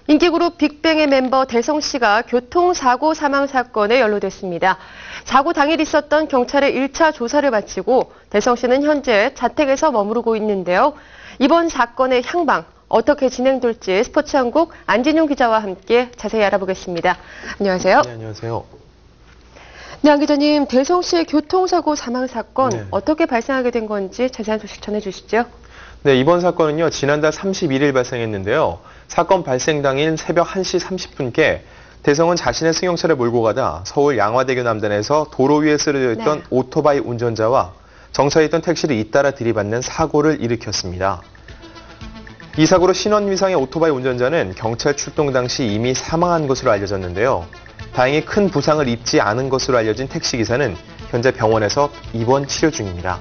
인기그룹 빅뱅의 멤버 대성 씨가 교통사고 사망 사건에 연루됐습니다. 사고 당일 있었던 경찰의 1차 조사를 마치고 대성 씨는 현재 자택에서 머무르고 있는데요. 이번 사건의 향방 어떻게 진행될지 스포츠한국 안진용 기자와 함께 자세히 알아보겠습니다. 안녕하세요. 네, 안녕하세요. 네, 안 기자님, 대성 씨의 교통사고 사망 사건 어떻게 발생하게 된 건지 자세한 소식 전해주시죠. 네, 이번 사건은요, 지난달 31일 발생했는데요. 사건 발생 당일 새벽 1시 30분께 대성은 자신의 승용차를 몰고 가다 서울 양화대교 남단에서 도로 위에 쓰러져 있던 오토바이 운전자와 정차해 있던 택시를 잇따라 들이받는 사고를 일으켰습니다. 이 사고로 신원위상의 오토바이 운전자는 경찰 출동 당시 이미 사망한 것으로 알려졌는데요. 다행히 큰 부상을 입지 않은 것으로 알려진 택시기사는 현재 병원에서 입원 치료 중입니다.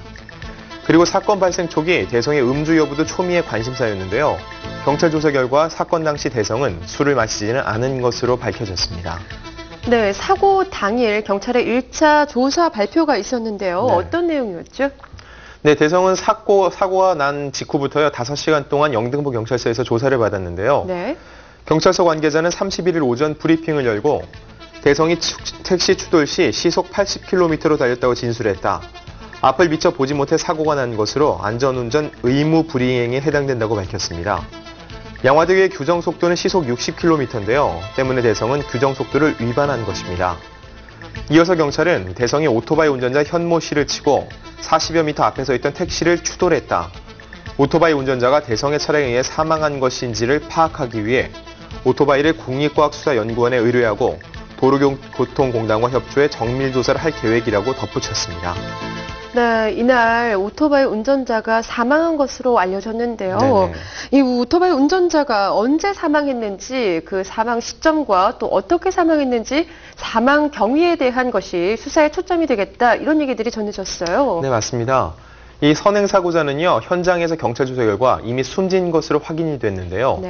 그리고 사건 발생 초기 대성의 음주 여부도 초미의 관심사였는데요. 경찰 조사 결과 사건 당시 대성은 술을 마시지는 않은 것으로 밝혀졌습니다. 네, 사고 당일 경찰의 1차 조사 발표가 있었는데요. 어떤 내용이었죠? 네, 대성은 사고가 난 직후부터요 5시간 동안 영등포 경찰서에서 조사를 받았는데요. 경찰서 관계자는 31일 오전 브리핑을 열고 대성이 택시 추돌 시 시속 80km로 달렸다고 진술했다. 앞을 미처 보지 못해 사고가 난 것으로 안전운전 의무 불이행에 해당된다고 밝혔습니다. 양화대교의 규정 속도는 시속 60km인데요. 때문에 대성은 규정 속도를 위반한 것입니다. 이어서 경찰은 대성이 오토바이 운전자 현모 씨를 치고 40여 미터 앞에 서 있던 택시를 추돌했다. 오토바이 운전자가 대성의 차량에 의해 사망한 것인지를 파악하기 위해 오토바이를 국립과학수사연구원에 의뢰하고 도로교통공단과 협조해 정밀조사를 할 계획이라고 덧붙였습니다. 네, 이날 오토바이 운전자가 사망한 것으로 알려졌는데요. 이 오토바이 운전자가 언제 사망했는지, 그 사망 시점과 또 어떻게 사망했는지 사망 경위에 대한 것이 수사에 초점이 되겠다, 이런 얘기들이 전해졌어요. 네, 맞습니다. 이 선행사고자는요, 현장에서 경찰 조사 결과 이미 숨진 것으로 확인이 됐는데요.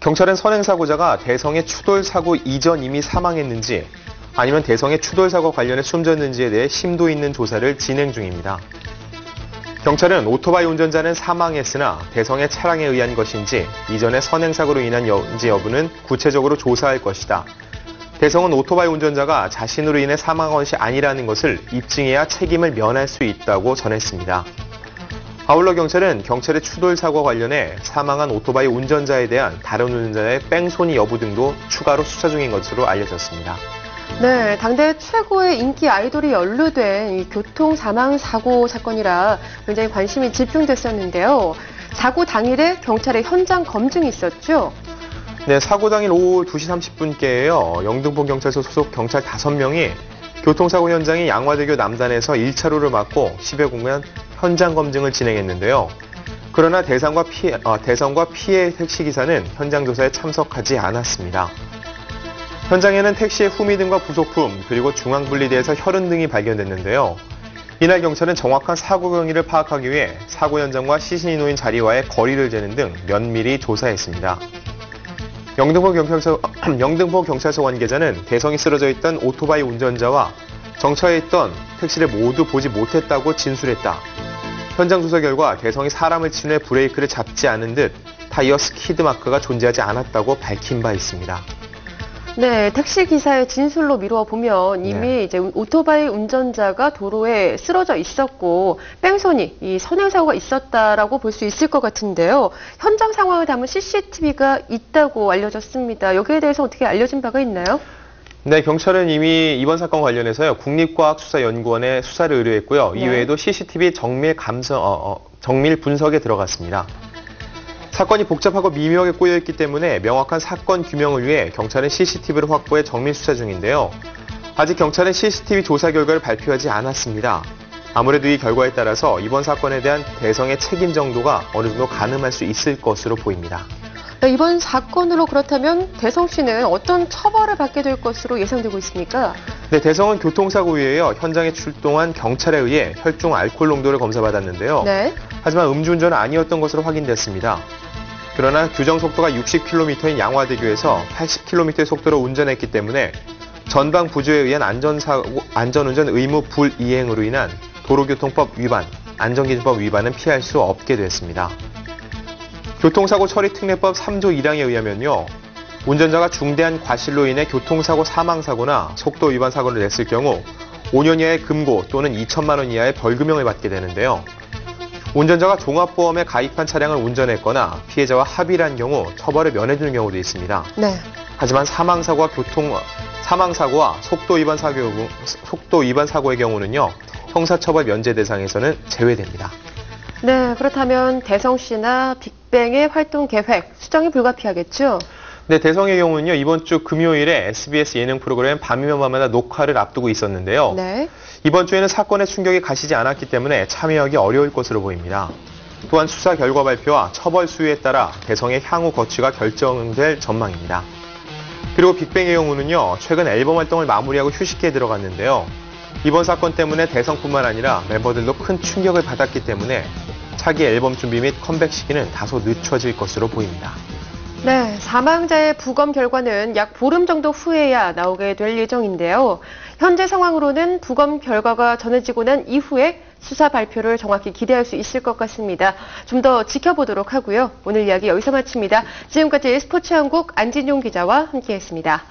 경찰은 선행사고자가 대성의 추돌사고 이전 이미 사망했는지 아니면 대성의 추돌사고 관련해 숨졌는지에 대해 심도 있는 조사를 진행 중입니다. 경찰은 오토바이 운전자는 사망했으나 대성의 차량에 의한 것인지 이전의 선행사고로 인한지 여부는 구체적으로 조사할 것이다. 대성은 오토바이 운전자가 자신으로 인해 사망한 것이 아니라는 것을 입증해야 책임을 면할 수 있다고 전했습니다. 아울러 경찰은 경찰의 추돌사고와 관련해 사망한 오토바이 운전자에 대한 다른 운전자의 뺑소니 여부 등도 추가로 수사 중인 것으로 알려졌습니다. 네, 당대 최고의 인기 아이돌이 연루된 이 교통 사망 사고 사건이라 굉장히 관심이 집중됐었는데요. 사고 당일에 경찰의 현장 검증이 있었죠? 네, 사고 당일 오후 2시 30분께요. 영등포 경찰서 소속 경찰 5명이 교통사고 현장인 양화대교 남단에서 1차로를 막고 10여 공간 현장 검증을 진행했는데요. 그러나 대성과 피해 택시기사는 현장 조사에 참석하지 않았습니다. 현장에는 택시의 후미 등과 부속품, 그리고 중앙분리대에서 혈흔 등이 발견됐는데요. 이날 경찰은 정확한 사고 경위를 파악하기 위해 사고 현장과 시신이 놓인 자리와의 거리를 재는 등 면밀히 조사했습니다. 영등포 경찰서 관계자는 대성이 쓰러져 있던 오토바이 운전자와 정차해 있던 택시를 모두 보지 못했다고 진술했다. 현장 조사 결과 대성이 사람을 친 후에 브레이크를 잡지 않은 듯 타이어 스키드 마크가 존재하지 않았다고 밝힌 바 있습니다. 네, 택시 기사의 진술로 미루어 보면 이미 이제 오토바이 운전자가 도로에 쓰러져 있었고 뺑소니, 이 선행사고가 있었다라고 볼 수 있을 것 같은데요. 현장 상황을 담은 CCTV가 있다고 알려졌습니다. 여기에 대해서 어떻게 알려진 바가 있나요? 네, 경찰은 이미 이번 사건 관련해서요 국립과학수사연구원에 수사를 의뢰했고요. 이외에도 CCTV 정밀 분석에 들어갔습니다. 사건이 복잡하고 미묘하게 꼬여있기 때문에 명확한 사건 규명을 위해 경찰은 CCTV를 확보해 정밀 수사 중인데요. 아직 경찰은 CCTV 조사 결과를 발표하지 않았습니다. 아무래도 이 결과에 따라서 이번 사건에 대한 대성의 책임 정도가 어느 정도 가늠할 수 있을 것으로 보입니다. 네, 이번 사건으로 그렇다면 대성 씨는 어떤 처벌을 받게 될 것으로 예상되고 있습니까? 네, 대성은 교통사고 이후에요 현장에 출동한 경찰에 의해 혈중 알코올 농도를 검사받았는데요. 하지만 음주운전은 아니었던 것으로 확인됐습니다. 그러나 규정 속도가 60km인 양화대교에서 80km의 속도로 운전했기 때문에 전방 부조에 의한 안전운전 의무 불이행으로 인한 도로교통법 위반, 안전기준법 위반은 피할 수 없게 됐습니다. 교통사고 처리 특례법 3조 1항에 의하면요. 운전자가 중대한 과실로 인해 교통사고 사망사고나 속도 위반 사고를 냈을 경우 5년 이하의 금고 또는 2천만 원 이하의 벌금형을 받게 되는데요. 운전자가 종합보험에 가입한 차량을 운전했거나 피해자와 합의를 한 경우 처벌을 면해주는 경우도 있습니다. 네. 하지만 사망사고와 속도 위반 사고의 경우는요, 형사처벌 면제 대상에서는 제외됩니다. 네, 그렇다면 대성 씨나 빅뱅의 활동 계획 수정이 불가피하겠죠? 네, 대성의 경우는요, 이번 주 금요일에 SBS 예능 프로그램 밤이면 밤마다 녹화를 앞두고 있었는데요. 네. 이번 주에는 사건의 충격이 가시지 않았기 때문에 참여하기 어려울 것으로 보입니다. 또한 수사 결과 발표와 처벌 수위에 따라 대성의 향후 거취가 결정될 전망입니다. 그리고 빅뱅의 경우는요, 최근 앨범 활동을 마무리하고 휴식기에 들어갔는데요. 이번 사건 때문에 대성뿐만 아니라 멤버들도 큰 충격을 받았기 때문에 차기 앨범 준비 및 컴백 시기는 다소 늦춰질 것으로 보입니다. 네, 사망자의 부검 결과는 약 보름 정도 후에야 나오게 될 예정인데요. 현재 상황으로는 부검 결과가 전해지고 난 이후에 수사 발표를 정확히 기대할 수 있을 것 같습니다. 좀 더 지켜보도록 하고요. 오늘 이야기 여기서 마칩니다. 지금까지 스포츠한국 안진용 기자와 함께했습니다.